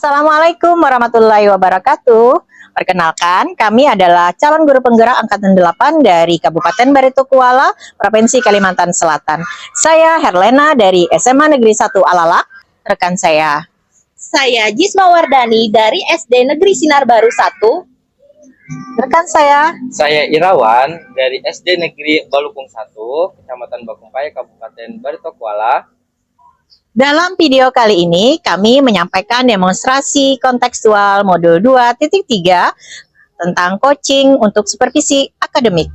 Assalamualaikum warahmatullahi wabarakatuh. Perkenalkan, kami adalah calon guru penggerak angkatan 8 dari Kabupaten Barito Kuala, Provinsi Kalimantan Selatan. Saya Herlena dari SMA Negeri 1 Alalak. Rekan saya Jisma Wardani dari SD Negeri Sinar Baru 1. Rekan Saya Irawan dari SD Negeri Balukung 1, Kecamatan Bakumpai, Kabupaten Barito Kuala. Dalam video kali ini, kami menyampaikan demonstrasi kontekstual modul 2.3 tentang coaching untuk supervisi akademik.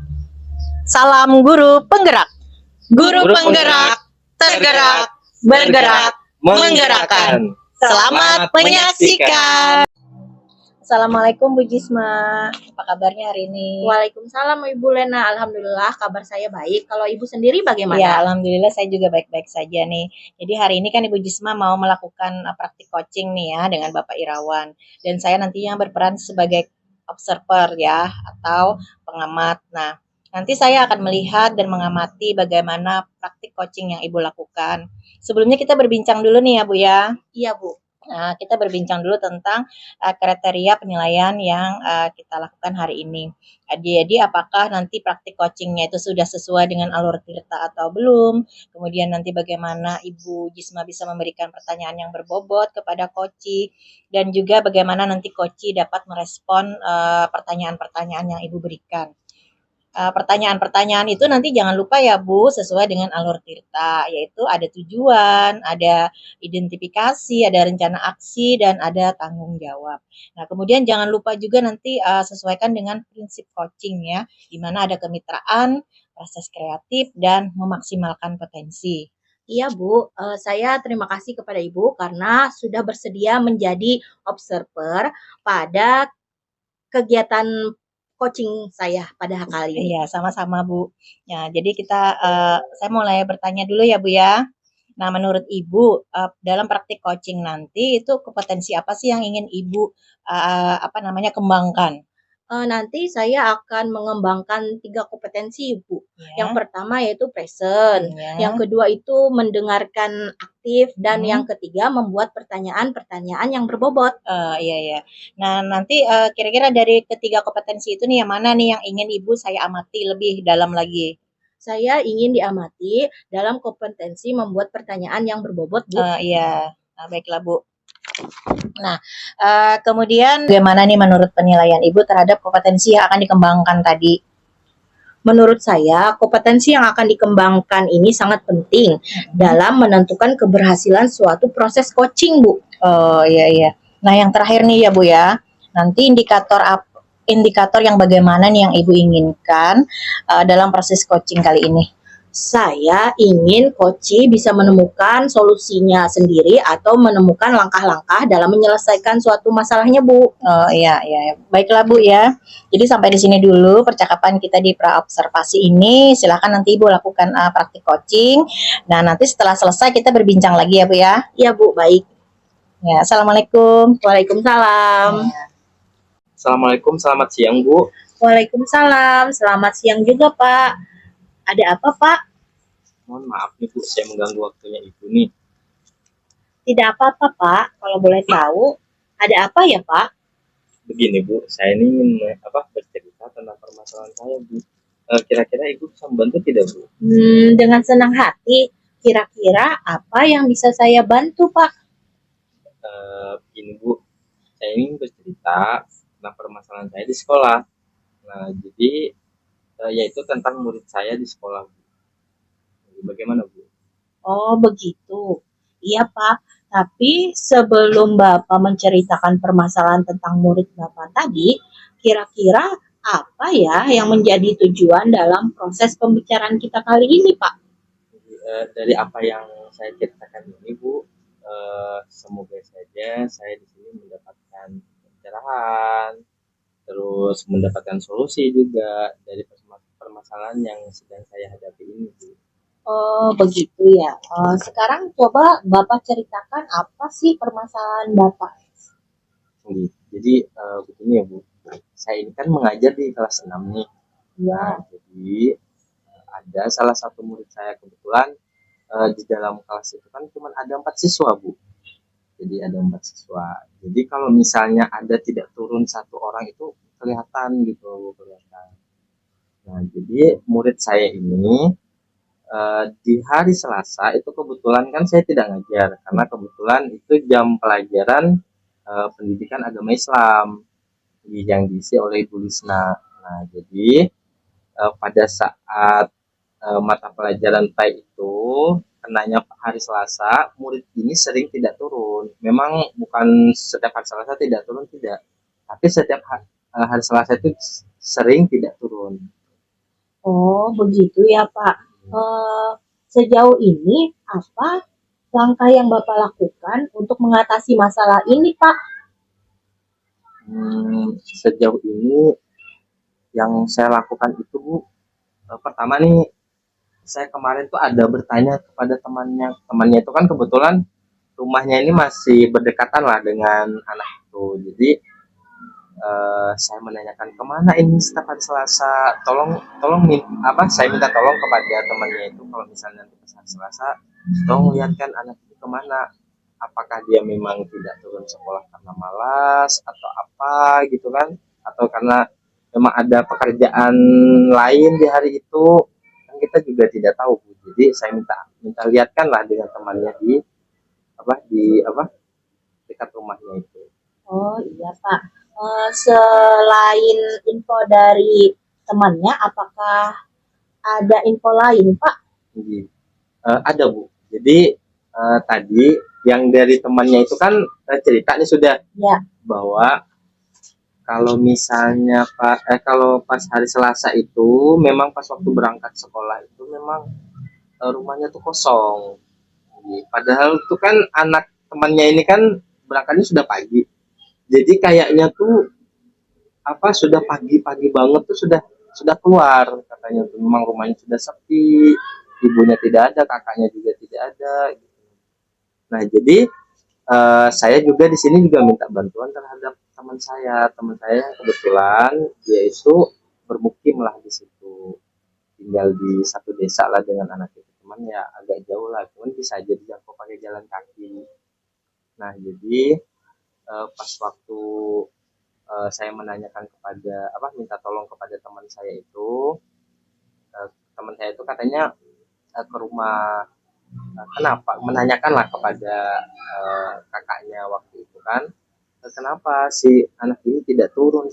Salam guru penggerak. Guru penggerak, tergerak, bergerak, menggerakkan. Selamat menyaksikan. Assalamualaikum Bu Jisma, apa kabarnya hari ini? Waalaikumsalam Ibu Lena, alhamdulillah kabar saya baik. Kalau Ibu sendiri bagaimana? Ya, alhamdulillah saya juga baik-baik saja nih. Jadi hari ini kan Ibu Jisma mau melakukan praktik coaching nih ya dengan Bapak Irawan. Dan saya nantinya berperan sebagai observer ya atau pengamat. Nah, nanti saya akan melihat dan mengamati bagaimana praktik coaching yang Ibu lakukan. Sebelumnya kita berbincang dulu nih ya Bu ya. Iya Bu. Nah, kita berbincang dulu tentang kriteria penilaian yang kita lakukan hari ini. Jadi apakah nanti praktik coachingnya itu sudah sesuai dengan alur tirta atau belum? Kemudian nanti bagaimana Ibu Jisma bisa memberikan pertanyaan yang berbobot kepada coach, dan juga bagaimana nanti coach dapat merespon pertanyaan-pertanyaan yang Ibu berikan. Pertanyaan-pertanyaan itu nanti jangan lupa ya Bu, sesuai dengan alur tirta, yaitu ada tujuan, ada identifikasi, ada rencana aksi, dan ada tanggung jawab. Nah, kemudian jangan lupa juga nanti sesuaikan dengan prinsip coaching ya, di mana ada kemitraan, proses kreatif, dan memaksimalkan potensi. Iya Bu, saya terima kasih kepada Ibu karena sudah bersedia menjadi observer pada kegiatan coaching saya pada kali ini. Iya, sama-sama Bu. Ya, jadi saya mulai bertanya dulu ya Bu ya. Nah, menurut Ibu, dalam praktik coaching nanti itu kompetensi apa sih yang ingin Ibu kembangkan? Nanti saya akan mengembangkan 3 kompetensi Bu. Ya. Yang pertama yaitu present, Ya. yang kedua itu mendengarkan aktif, dan yang ketiga membuat pertanyaan-pertanyaan yang berbobot. Iya. Nah, nanti kira-kira dari ketiga kompetensi itu nih yang mana nih yang ingin Ibu saya amati lebih dalam lagi? Saya ingin diamati dalam kompetensi membuat pertanyaan yang berbobot Bu. Iya, nah, baiklah Bu. Nah, kemudian bagaimana nih menurut penilaian Ibu terhadap kompetensi yang akan dikembangkan tadi? Menurut saya, kompetensi yang akan dikembangkan ini sangat penting dalam menentukan keberhasilan suatu proses coaching, Bu. Oh, iya. Nah, yang terakhir nih ya, Bu ya. Nanti indikator yang bagaimana nih yang Ibu inginkan dalam proses coaching kali ini? Saya ingin coach bisa menemukan solusinya sendiri atau menemukan langkah-langkah dalam menyelesaikan suatu masalahnya, Bu. Oh, iya. Baiklah Bu ya. Jadi sampai di sini dulu percakapan kita di pra-observasi ini. Silakan nanti Ibu lakukan praktik coaching. Nah, nanti setelah selesai kita berbincang lagi ya Bu ya. Iya Bu, baik. Ya, Assalamualaikum. Waalaikumsalam. Ya. Assalamualaikum, selamat siang Bu. Waalaikumsalam, selamat siang juga Pak. Ada apa Pak? Mohon maaf nih Bu, saya mengganggu waktunya Ibu nih. Tidak apa-apa Pak, kalau boleh tahu ada apa ya Pak? Begini Bu, saya ini ingin bercerita tentang permasalahan saya Bu. Kira-kira Ibu bisa membantu tidak Bu? Dengan senang hati. Kira-kira apa yang bisa saya bantu Pak? Begini Bu, saya ingin bercerita tentang permasalahan saya di sekolah. Nah, jadi yaitu tentang murid saya di sekolah. Bagaimana Bu? Oh begitu, iya Pak. Tapi sebelum Bapak menceritakan permasalahan tentang murid Bapak tadi, kira-kira apa ya yang menjadi tujuan dalam proses pembicaraan kita kali ini Pak? Jadi, dari apa yang saya ceritakan ini Bu, semoga saja saya di sini mendapatkan pencerahan, terus mendapatkan solusi juga dari permasalahan yang sedang saya hadapi ini Bu. Oh begitu ya. Sekarang coba Bapak ceritakan apa sih permasalahan Bapak? Jadi begini ya Bu, saya ini kan mengajar di kelas 6 nih. Ya. Nah, jadi ada salah satu murid saya kebetulan di dalam kelas itu kan cuma ada 4 siswa Bu. Jadi ada 4 siswa. Jadi kalau misalnya ada tidak turun satu orang itu kelihatan gitu, kelihatan. Nah, jadi murid saya ini di hari Selasa itu kebetulan kan saya tidak ngajar karena kebetulan itu jam pelajaran pendidikan agama Islam yang diisi oleh Ibu Lisna. Nah, jadi pada saat mata pelajaran PAI itu kenanya hari Selasa, murid ini sering tidak turun. Memang bukan setiap hari Selasa tidak turun, tidak. Tapi setiap hari Selasa itu sering tidak turun. Oh, begitu ya, Pak. Eh, Sejauh ini apa langkah yang Bapak lakukan untuk mengatasi masalah ini, Pak? Sejauh ini yang saya lakukan itu Bu, pertama nih saya kemarin tuh ada bertanya kepada temannya itu kan kebetulan rumahnya ini masih berdekatan lah dengan anak itu. Jadi saya menanyakan kemana ini setiap hari Selasa, tolong saya minta tolong kepada temannya itu kalau misalnya nanti pas hari Selasa tolong lihatkan anak itu kemana, apakah dia memang tidak turun sekolah karena malas atau apa gitu kan, atau karena memang ada pekerjaan lain di hari itu, kan kita juga tidak tahu. Jadi saya minta lihatkan lah dengan temannya di dekat rumahnya itu. Oh iya, Pak. Selain info dari temannya, apakah ada info lain, Pak? Jadi, ada Bu. Jadi tadi yang dari temannya itu kan ceritanya sudah Ya. bahwa kalau misalnya kalau pas hari Selasa itu memang pas waktu berangkat sekolah itu memang rumahnya tuh kosong. Padahal itu kan anak temannya ini kan berangkatnya sudah pagi. Jadi kayaknya tuh sudah pagi-pagi banget tuh sudah keluar katanya tuh, memang rumahnya sudah sepi, ibunya tidak ada, kakaknya juga tidak ada. Nah, jadi saya juga di sini juga minta bantuan terhadap teman saya yang kebetulan dia itu bermukim lah di situ, tinggal di satu desa lah dengan anak itu, teman ya agak jauh lah, cuman bisa aja dijangkau pakai jalan kaki. Nah, jadi pas waktu saya menanyakan minta tolong kepada teman saya itu, teman saya itu katanya ke rumah, kenapa menanyakanlah kepada kakaknya waktu itu kan, kenapa si anak ini tidak turun,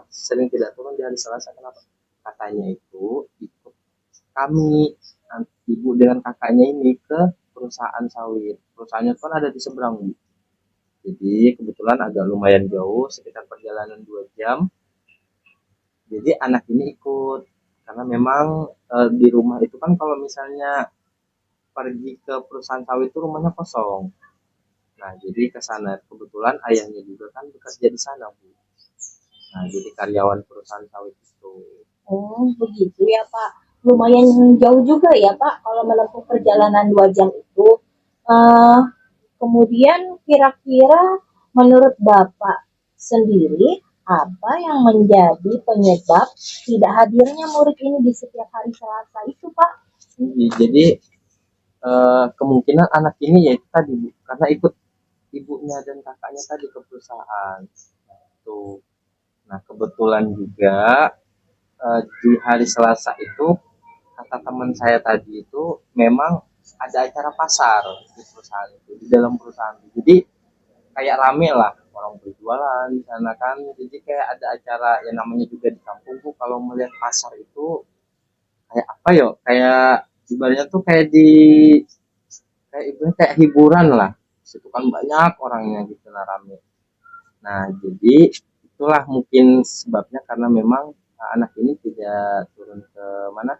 sering tidak turun di hari Selasa, kenapa, katanya itu ikut kami, ibu dengan kakaknya ini ke perusahaan sawit, perusahaannya kan ada di seberang. Jadi kebetulan agak lumayan jauh, sekitar perjalanan 2 jam. Jadi anak ini ikut karena memang di rumah itu kan kalau misalnya pergi ke perusahaan sawit itu rumahnya kosong. Nah, jadi ke sana kebetulan ayahnya juga kan bekerja di sana, Bu. Nah, jadi karyawan perusahaan sawit itu. Oh, begitu ya, Pak. Lumayan jauh juga ya, Pak, kalau menempuh perjalanan 2 jam itu. Eh, Kemudian kira-kira menurut Bapak sendiri, apa yang menjadi penyebab tidak hadirnya murid ini di setiap hari Selasa itu, Pak? Jadi kemungkinan anak ini ya tadi Bu, karena ikut ibunya dan kakaknya tadi ke perusahaan. Tuh. Nah, kebetulan juga di hari Selasa itu kata teman saya tadi itu memang ada acara pasar di perusahaan itu, di dalam perusahaan itu. Jadi kayak rame lah orang berjualan di sana kan. Jadi kayak ada acara yang namanya juga di kampung Bu, kalau melihat pasar itu kayak apa yo? Kayak ibaratnya tuh kayak ibaratnya kayak hiburan lah. Situ kan banyak orangnya gitu lah, rame. Nah, jadi itulah mungkin sebabnya karena memang anak ini tidak turun ke mana,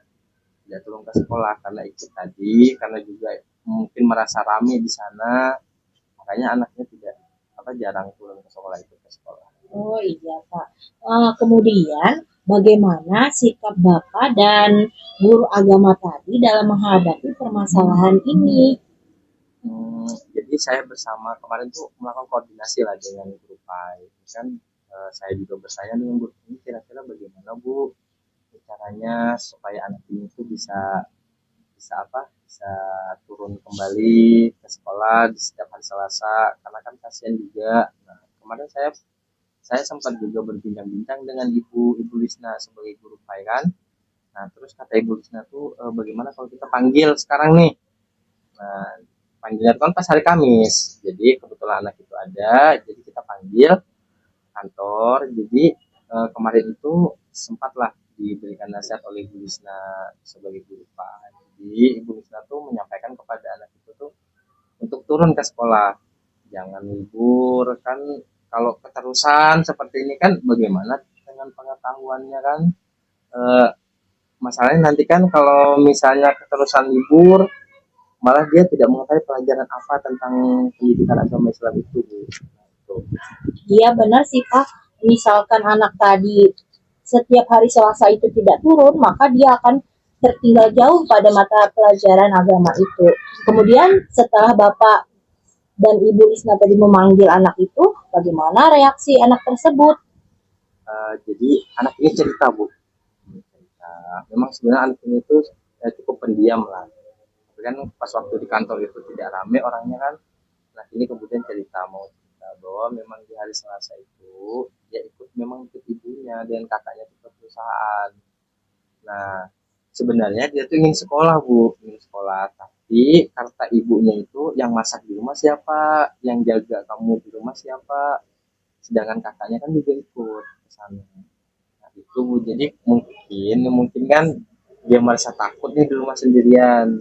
tidak turun ke sekolah karena ikut tadi, karena juga mungkin merasa rame di sana, makanya anaknya tidak jarang turun ke sekolah, itu ke sekolah. Oh iya, Pak. Kemudian bagaimana sikap Bapak dan guru agama tadi dalam menghadapi permasalahan ini? Jadi saya bersama kemarin tuh melakukan koordinasi lah dengan guru PAI. Kan saya juga bertanya dengan guru ini, kira-kira bagaimana Bu caranya supaya anak ini tuh bisa bisa turun kembali ke sekolah di setiap hari Selasa karena kan kasihan juga. Nah, kemarin saya sempat juga berbincang-bincang dengan Ibu Lisna sebagai guru PAI kan. Nah, terus kata Ibu Lisna tuh bagaimana kalau kita panggil sekarang nih. Nah, panggilan kan pas hari Kamis. Jadi kebetulan anak itu ada, jadi kita panggil kantor. Jadi kemarin itu sempatlah diberikan nasihat oleh Ibu Lisna sebagai guru PAI. Jadi Ibu Lisna tuh menyampaikan kepada anak itu tuh untuk turun ke sekolah, jangan libur kan. Kalau keterusan seperti ini kan bagaimana dengan pengetahuannya kan. Eh, Masalahnya nanti kan kalau misalnya keterusan libur malah dia tidak mengetahui pelajaran apa tentang pendidikan agama Islam itu. Iya benar sih Pak. Misalkan anak tadi setiap hari Selasa itu tidak turun, maka dia akan tertinggal jauh pada mata pelajaran agama itu. Kemudian setelah Bapak dan Ibu Isna tadi memanggil anak itu, bagaimana reaksi anak tersebut? Jadi anak ini cerita Bu, cerita. Memang sebenarnya anak ini tuh cukup pendiam lah. Tapi kan pas waktu di kantor itu tidak rame orangnya kan. Nah ini kemudian mau cerita bahwa memang di hari Selasa itu dia ikut ibunya dan kakaknya itu ke perusahaan. Nah sebenarnya dia tuh ingin sekolah Bu, ingin sekolah. Tapi kata ibunya itu yang masak di rumah siapa, yang jaga kamu di rumah siapa. Sedangkan kakaknya kan juga ikut ke sana. Nah itu Bu, jadi mungkin kan dia merasa takut nih di rumah sendirian,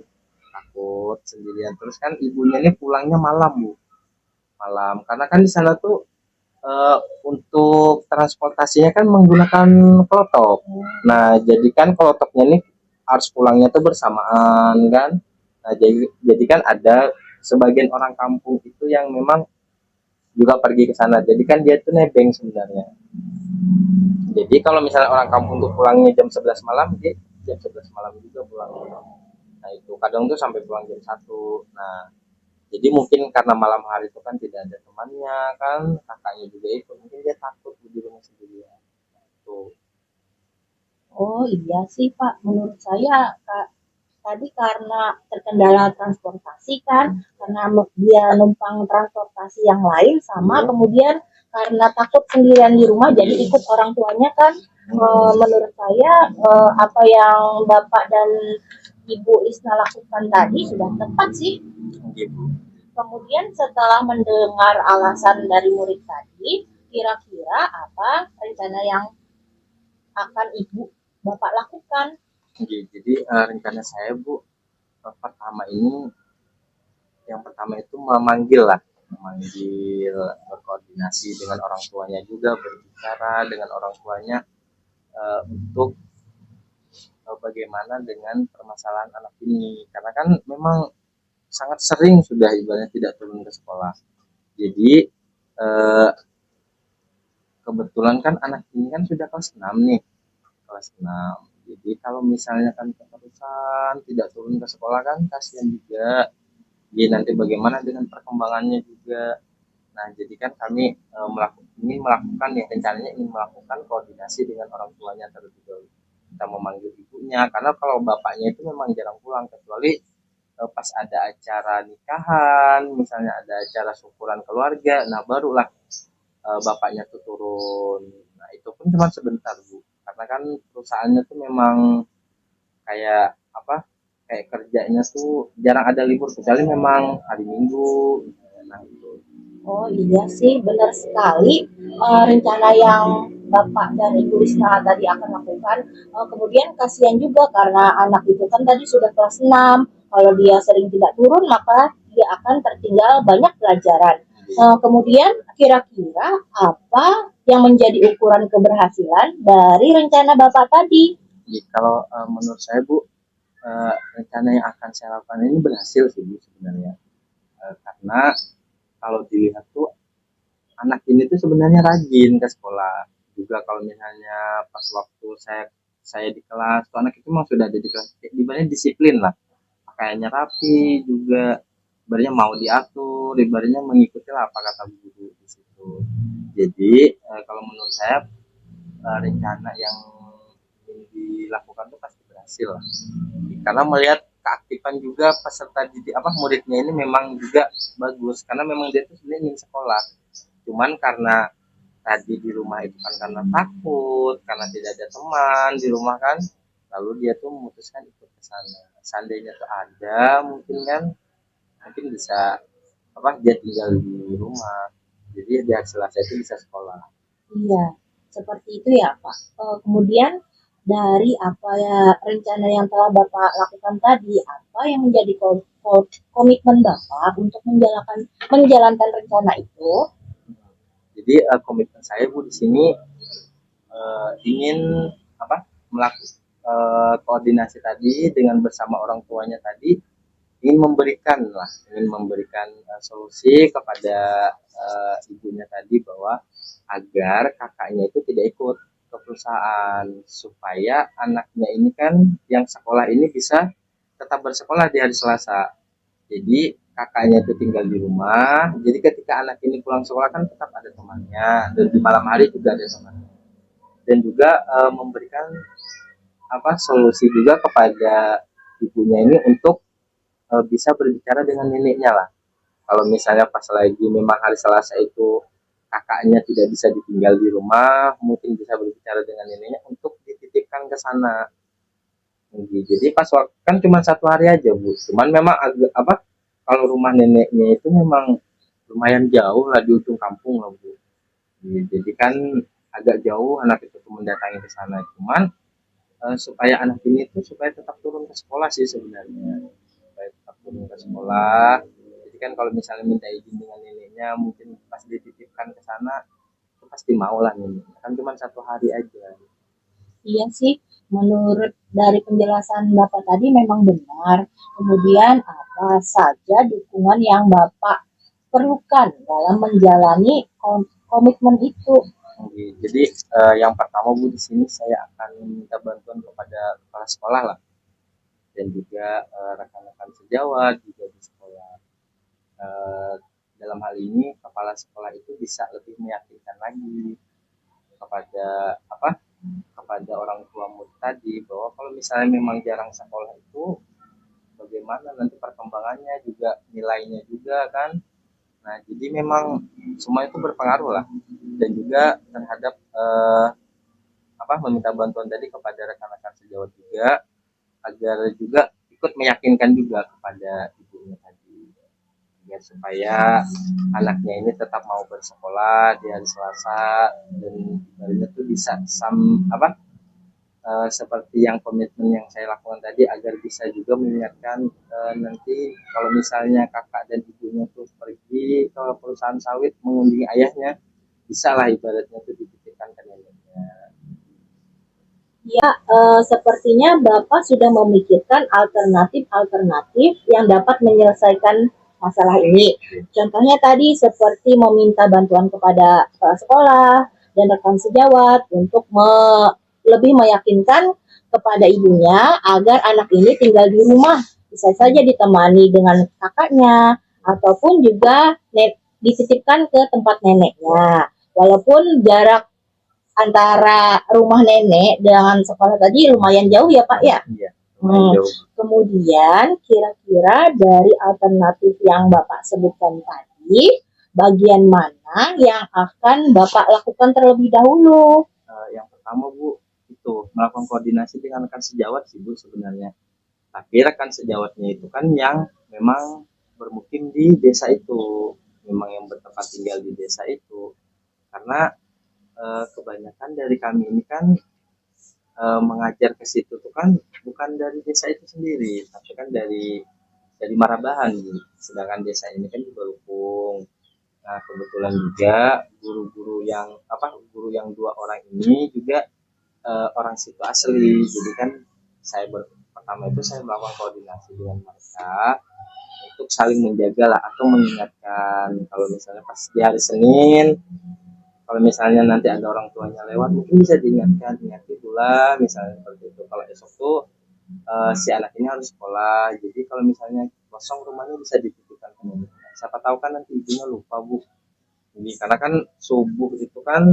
takut sendirian. Terus kan ibunya ini pulangnya malam Bu, malam karena kan di sana tuh untuk transportasinya kan menggunakan klotok. Nah jadi kan klotoknya ini harus pulangnya tuh bersamaan kan. Nah jadi kan ada sebagian orang kampung itu yang memang juga pergi ke sana, jadi kan dia tuh nebeng sebenarnya. Jadi kalau misalnya orang kampung tuh pulangnya jam 11 malam, dia jam 11 malam juga pulang. Nah itu kadang tuh sampai pulang jam 1. Nah jadi mungkin karena malam hari itu kan tidak ada temannya kan, kakaknya juga ikut, mungkin dia takut di rumah sendirian. Tuh. Oh iya sih Pak, menurut saya Kak, tadi karena terkendala transportasi kan, karena dia numpang transportasi yang lain sama, kemudian karena takut sendirian di rumah jadi ikut orang tuanya kan. Menurut saya apa yang Bapak dan Ibu Isna lakukan tadi sudah tepat sih. Gitu. Kemudian setelah mendengar alasan dari murid tadi, kira-kira apa rencana yang akan Ibu Bapak lakukan? Jadi rencana saya Bu, yang pertama itu memanggil, berkoordinasi dengan orang tuanya juga, berbicara dengan orang tuanya untuk bagaimana dengan permasalahan anak ini, karena kan memang sangat sering sudah ibaratnya tidak turun ke sekolah. Jadi eh, kebetulan kan anak ini kan sudah kelas 6 nih, kelas 6. Jadi kalau misalnya kan keterusan tidak turun ke sekolah kan kasihan juga. Jadi nanti bagaimana dengan perkembangannya juga. Nah, jadi kan kami melakukan ya, rencananya ingin melakukan koordinasi dengan orang tuanya terlebih dahulu. Kita memanggil ibunya, karena kalau bapaknya itu memang jarang pulang, kecuali pas ada acara nikahan, misalnya ada acara syukuran keluarga, nah barulah bapaknya tuh turun. Nah, itu pun cuma sebentar, Bu. Karena kan perusahaannya tuh memang kayak apa? Kayak kerjanya tuh jarang ada libur kecuali memang hari Minggu. Nah, itu. Oh iya sih, benar sekali rencana yang Bapak dan Ibu Risma tadi akan lakukan. Kemudian kasihan juga karena anak itu kan tadi sudah kelas 6. Kalau dia sering tidak turun, maka dia akan tertinggal banyak pelajaran. Kemudian kira-kira apa yang menjadi ukuran keberhasilan dari rencana Bapak tadi? Jadi kalau menurut saya Bu, rencana yang akan saya lakukan ini berhasil sih Bu sebenarnya. Karena kalau dilihat tuh anak ini tuh sebenarnya rajin ke sekolah. Juga kalau misalnya pas waktu saya di kelas, tuh anak itu memang sudah ada di kelas, ibaratnya disiplin lah. Pakaiannya rapi juga, ibaratnya mau diatur, ibaratnya mengikuti lah apa kata guru di situ. Jadi kalau menurut saya rencana yang ingin dilakukan itu pasti berhasil lah. Karena melihat keaktifan juga peserta didik muridnya ini memang juga bagus, karena memang dia tuh sebenarnya ingin sekolah, cuman karena tadi di rumah itu kan karena takut, karena tidak ada teman di rumah kan, lalu dia tuh memutuskan ikut ke sana. Seandainya tuh ada mungkin kan, mungkin bisa dia tinggal di rumah, jadi dia Selasa itu bisa sekolah. Iya, seperti itu ya Pak. Kemudian dari apa ya rencana yang telah Bapak lakukan tadi, apa yang menjadi komitmen Bapak untuk menjalankan rencana itu? Jadi komitmen saya Bu di sini ingin melakukan koordinasi tadi dengan bersama orang tuanya tadi, ingin memberikan solusi kepada ibunya tadi bahwa agar kakaknya itu tidak ikut ke perusahaan, supaya anaknya ini kan yang sekolah ini bisa tetap bersekolah di hari Selasa. Jadi kakaknya itu tinggal di rumah, jadi ketika anak ini pulang sekolah kan tetap ada temannya, dan di malam hari juga ada temannya, dan juga memberikan solusi juga kepada ibunya ini untuk bisa berbicara dengan neneknya lah. Kalau misalnya pas lagi memang hari Selasa itu kakaknya tidak bisa ditinggal di rumah, mungkin bisa berbicara dengan neneknya untuk dititipkan ke sana. Jadi pas waktu kan cuma 1 hari aja Bu, cuman memang agak kalau rumah neneknya itu memang lumayan jauh lah, di ujung kampung lah Bu. Jadi kan agak jauh anak itu tuh mendatangi ke sana, cuman supaya anak ini tuh supaya tetap turun ke sekolah sih sebenarnya, supaya tetap turun ke sekolah. Jadi kan kalau misalnya minta izin dengan neneknya, mungkin pas dititipkan ke sana itu pasti mau lah neneknya, kan cuma 1 hari aja. Iya sih, menurut dari penjelasan Bapak tadi memang benar. Kemudian apa saja dukungan yang Bapak perlukan dalam menjalani komitmen itu? Jadi yang pertama Bu, di sini saya akan minta bantuan kepada kepala sekolah lah, dan juga rekan-rekan sejawat juga di sekolah. Eh, Dalam hal ini kepala sekolah itu bisa lebih meyakinkan lagi kepada kepada orang tua murid tadi, bahwa kalau misalnya memang jarang sekolah itu bagaimana nanti perkembangannya, juga nilainya juga kan. Nah jadi memang semua itu berpengaruh lah, dan juga terhadap meminta bantuan tadi kepada rekan-rekan sejawat juga, agar juga ikut meyakinkan juga kepada ibunya tadi, ya, supaya anaknya ini tetap mau bersekolah di hari Selasa, dan ibaratnya tuh bisa seperti yang komitmen yang saya lakukan tadi, agar bisa juga mengingatkan nanti kalau misalnya kakak dan ibunya tuh pergi ke perusahaan sawit mengunjungi ayahnya, bisa lah ibaratnya tuh dititipkan ke neneknya. Ya, sepertinya Bapak sudah memikirkan alternatif-alternatif yang dapat menyelesaikan masalah ini. Contohnya tadi seperti meminta bantuan kepada kepala sekolah dan rekan sejawat untuk lebih meyakinkan kepada ibunya agar anak ini tinggal di rumah. Bisa saja ditemani dengan kakaknya ataupun juga dititipkan ke tempat neneknya. Walaupun jarak antara rumah nenek dengan sekolah tadi lumayan jauh ya Pak ya. Iya, Kemudian kira-kira dari alternatif yang Bapak sebutkan tadi, bagian mana yang akan Bapak lakukan terlebih dahulu? Yang pertama Bu, itu melakukan koordinasi dengan rekan sejawat sih Bu sebenarnya. Tapi rekan sejawatnya itu kan yang memang bermukim di desa itu, memang yang bertempat tinggal di desa itu. Karena kebanyakan dari kami ini kan mengajar ke situ tuh kan bukan dari desa itu sendiri, tapi kan dari Marabahan gitu. Sedangkan desa ini kan di Balukung. Nah kebetulan juga guru yang 2 orang ini juga orang situ asli. Jadi kan pertama itu saya melakukan koordinasi dengan mereka untuk saling menjaga lah, atau mengingatkan kalau misalnya pas di hari Senin, kalau misalnya nanti ada orang tuanya lewat, mungkin bisa diingatkan pula misalnya seperti itu. Kalau esok tuh si anak ini harus sekolah, jadi kalau misalnya kosong rumahnya bisa dititipkan ke nenek. Siapa tahu kan nanti ibunya lupa Bu. Jadi karena kan subuh itu kan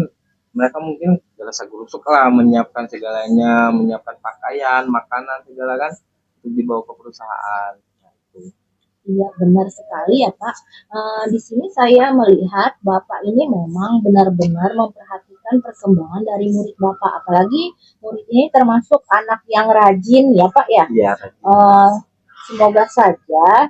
mereka mungkin gerasa gerusuk lah menyiapkan segalanya, menyiapkan pakaian, makanan segala kan. untuk dibawa ke perusahaan. Nah, itu. Iya, benar sekali ya, Pak. Di sini saya melihat Bapak ini memang benar-benar memperhatikan perkembangan dari murid Bapak. Apalagi murid ini termasuk anak yang rajin ya, Pak ya. Iya, Eh, Semoga saja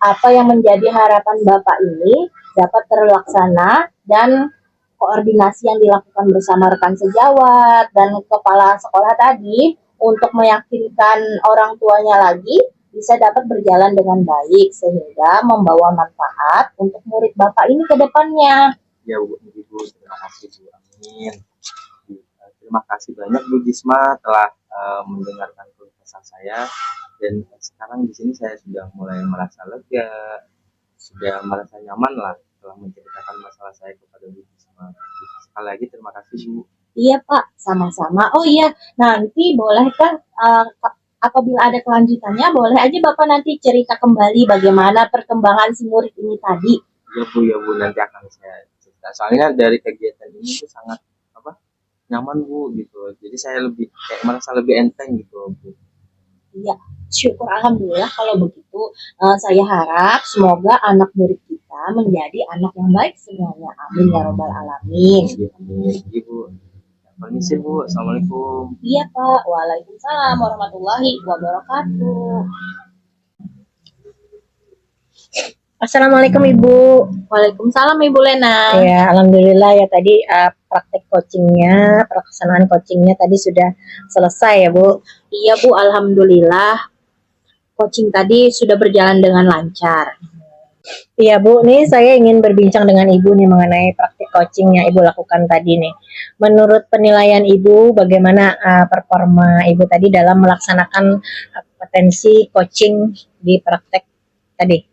apa yang menjadi harapan Bapak ini dapat terlaksana dan koordinasi yang dilakukan bersama rekan sejawat dan kepala sekolah tadi untuk meyakinkan orang tuanya lagi bisa dapat berjalan dengan baik sehingga membawa manfaat untuk murid Bapak ini ke depannya. ya Bu, Ibu, terima kasih Bu. Amin. Terima kasih banyak Bu Gisma telah mendengarkan keluh kesah saya, dan sekarang di sini saya sudah mulai merasa lega, sudah merasa nyaman lah telah menceritakan masalah saya kepada Bu Gisma. Sekali lagi terima kasih Bu. Iya Pak, sama-sama. Oh iya, nanti bolehkah apabila ada kelanjutannya, boleh aja Bapak nanti cerita kembali bagaimana perkembangan si murid ini tadi. Ya Bu, nanti akan saya cerita. Soalnya dari kegiatan ini tuh sangat nyaman Bu gitu. Jadi saya lebih kayak merasa lebih enteng gitu Bu. Iya, syukur alhamdulillah kalau begitu. Saya harap semoga anak murid kita menjadi anak yang baik semuanya. Amin ya robbal alamin. Iya Bu. Permisi Bu, assalamualaikum. Iya Pak, waalaikumsalam warahmatullahi wabarakatuh. Assalamualaikum Ibu. Waalaikumsalam Ibu Lena. Ya, alhamdulillah ya tadi praktek coachingnya, pelaksanaan coachingnya tadi sudah selesai ya Bu. Iya Bu, alhamdulillah coaching tadi sudah berjalan dengan lancar. Iya Bu, nih saya ingin berbincang dengan Ibu nih mengenai praktik coaching yang Ibu lakukan tadi nih. Menurut penilaian Ibu, bagaimana performa Ibu tadi dalam melaksanakan kompetensi coaching di praktek tadi?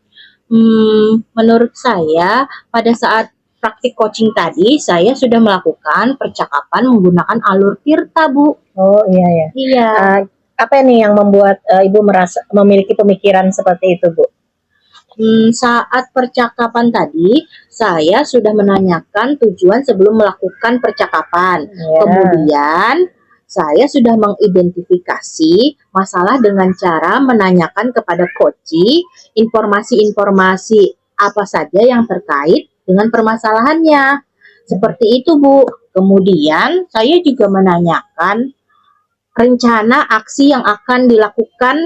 Menurut saya pada saat praktik coaching tadi saya sudah melakukan percakapan menggunakan alur Tirta Bu. Oh iya ya. Iya. Apa nih yang membuat Ibu merasa memiliki pemikiran seperti itu Bu? Saat percakapan tadi saya sudah menanyakan tujuan sebelum melakukan percakapan. Ya. Kemudian saya sudah mengidentifikasi masalah dengan cara menanyakan kepada coach informasi-informasi apa saja yang terkait dengan permasalahannya. Seperti itu, Bu. Kemudian saya juga menanyakan rencana aksi yang akan dilakukan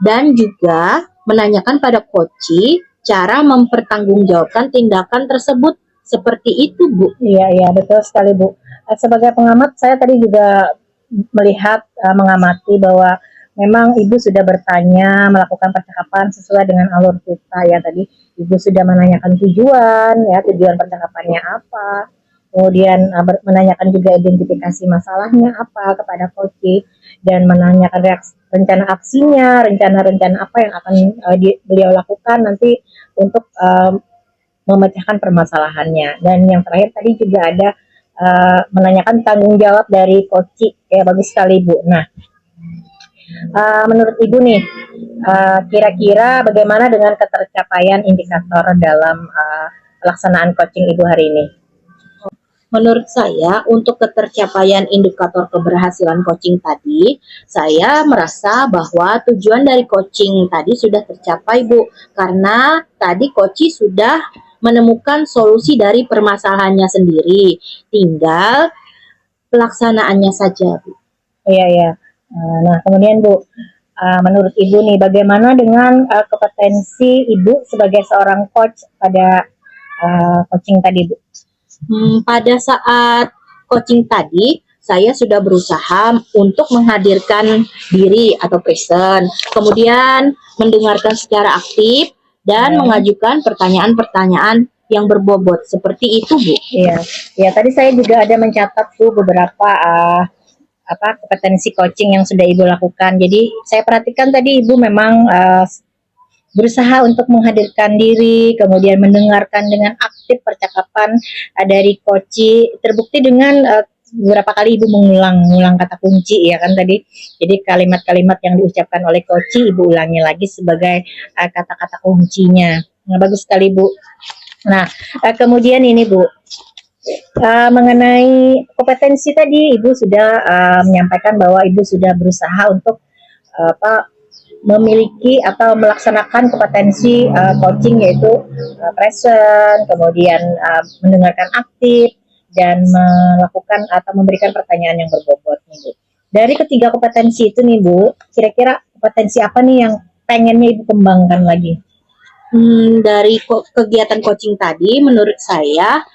dan juga menanyakan pada coach cara mempertanggungjawabkan tindakan tersebut. Seperti itu, Bu. Iya, betul sekali Bu. Sebagai pengamat saya tadi juga melihat mengamati bahwa memang Ibu sudah bertanya, melakukan percakapan sesuai dengan alur kita ya tadi. Ibu sudah menanyakan tujuan percakapannya apa, kemudian menanyakan juga identifikasi masalahnya apa kepada coach dan menanyakan rencana aksinya, rencana-rencana apa yang akan beliau lakukan nanti untuk memecahkan permasalahannya. Dan yang terakhir tadi juga ada menanyakan tanggung jawab dari coach. Ya bagus sekali Bu. Nah, menurut Ibu nih, kira-kira bagaimana dengan ketercapaian indikator dalam pelaksanaan coaching Ibu hari ini? Menurut saya, untuk ketercapaian indikator keberhasilan coaching tadi, saya merasa bahwa tujuan dari coaching tadi sudah tercapai, Bu. Karena tadi coach sudah menemukan solusi dari permasalahannya sendiri. Tinggal pelaksanaannya saja, Bu. Iya. Nah, kemudian Bu, menurut Ibu nih, bagaimana dengan kompetensi Ibu sebagai seorang coach pada coaching tadi, Bu? Pada saat coaching tadi, saya sudah berusaha untuk menghadirkan diri atau present, kemudian mendengarkan secara aktif, dan mengajukan pertanyaan-pertanyaan yang berbobot. Seperti itu, Bu. Iya. Tadi saya juga ada mencatat Bu beberapa kompetensi coaching yang sudah Ibu lakukan. Jadi saya perhatikan tadi Ibu memang berusaha untuk menghadirkan diri, kemudian mendengarkan dengan aktif percakapan dari coach. Terbukti dengan beberapa kali Ibu mengulang kata kunci ya kan tadi. Jadi kalimat-kalimat yang diucapkan oleh coach Ibu ulangi lagi sebagai kata-kata kuncinya. Nah, bagus sekali Bu. Nah, kemudian ini Bu, mengenai kompetensi tadi Ibu sudah menyampaikan bahwa Ibu sudah berusaha untuk memiliki atau melaksanakan kompetensi coaching, yaitu present, kemudian mendengarkan aktif, dan melakukan atau memberikan pertanyaan yang berbobot nih Bu. Dari ketiga kompetensi itu nih Bu, kira-kira kompetensi apa nih yang pengennya Ibu kembangkan lagi? Dari kegiatan coaching tadi, menurut saya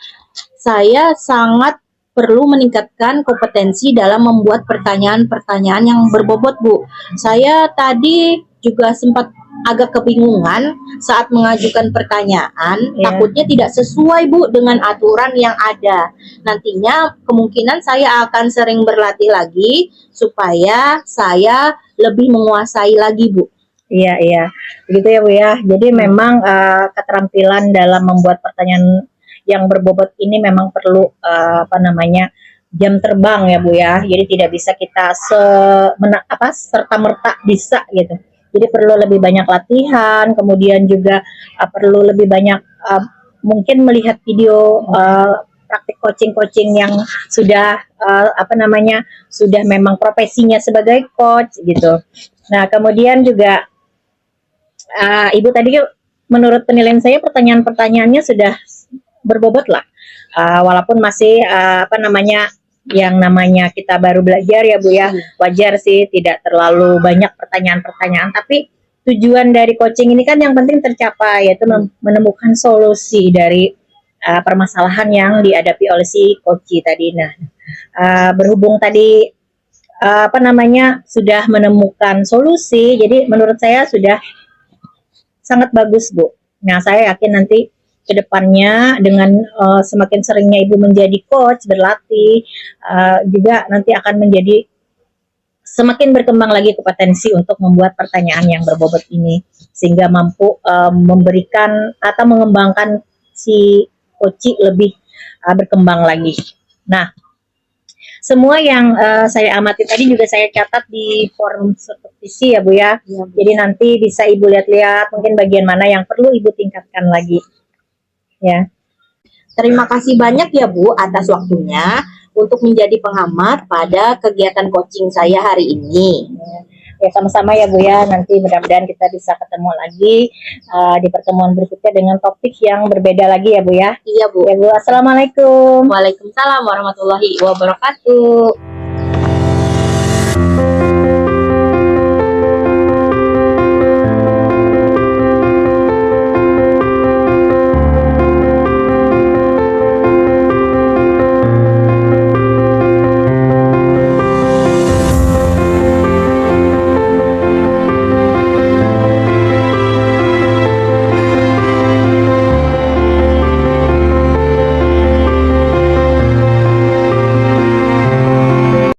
sangat perlu meningkatkan kompetensi dalam membuat pertanyaan-pertanyaan yang berbobot, Bu. Saya tadi juga sempat agak kebingungan saat mengajukan pertanyaan, takutnya tidak sesuai, Bu, dengan aturan yang ada. Nantinya kemungkinan saya akan sering berlatih lagi supaya saya lebih menguasai lagi, Bu. Iya, begitu ya Bu ya. Jadi memang keterampilan dalam membuat pertanyaan yang berbobot ini memang perlu jam terbang ya Bu ya. Jadi tidak bisa kita serta merta bisa gitu. Jadi perlu lebih banyak latihan, kemudian juga perlu lebih banyak mungkin melihat video praktik coaching yang sudah sudah memang profesinya sebagai coach gitu. Nah, kemudian juga Ibu tadi menurut penilaian saya pertanyaan-pertanyaannya sudah berbobot lah, walaupun masih yang namanya kita baru belajar ya Bu ya, wajar sih tidak terlalu banyak pertanyaan-pertanyaan, tapi tujuan dari coaching ini kan yang penting tercapai, yaitu menemukan solusi dari permasalahan yang dihadapi oleh si coach tadi. Nah, berhubung tadi sudah menemukan solusi, jadi menurut saya sudah sangat bagus Bu. Nah, saya yakin nanti ke depannya dengan semakin seringnya Ibu menjadi coach, berlatih, juga nanti akan menjadi semakin berkembang lagi kompetensi untuk membuat pertanyaan yang berbobot ini, sehingga mampu memberikan atau mengembangkan si coach lebih berkembang lagi. Nah, semua yang saya amati tadi juga saya catat di forum supervisi ya Bu ya. Jadi nanti bisa Ibu lihat-lihat mungkin bagian mana yang perlu Ibu tingkatkan lagi. Ya. Terima kasih banyak ya Bu atas waktunya untuk menjadi pengamat pada kegiatan coaching saya hari ini. Ya, sama-sama ya Bu ya. Nanti mudah-mudahan kita bisa ketemu lagi di pertemuan berikutnya dengan topik yang berbeda lagi ya Bu ya. Iya Bu. Ya Bu, Assalamualaikum. Waalaikumsalam warahmatullahi wabarakatuh.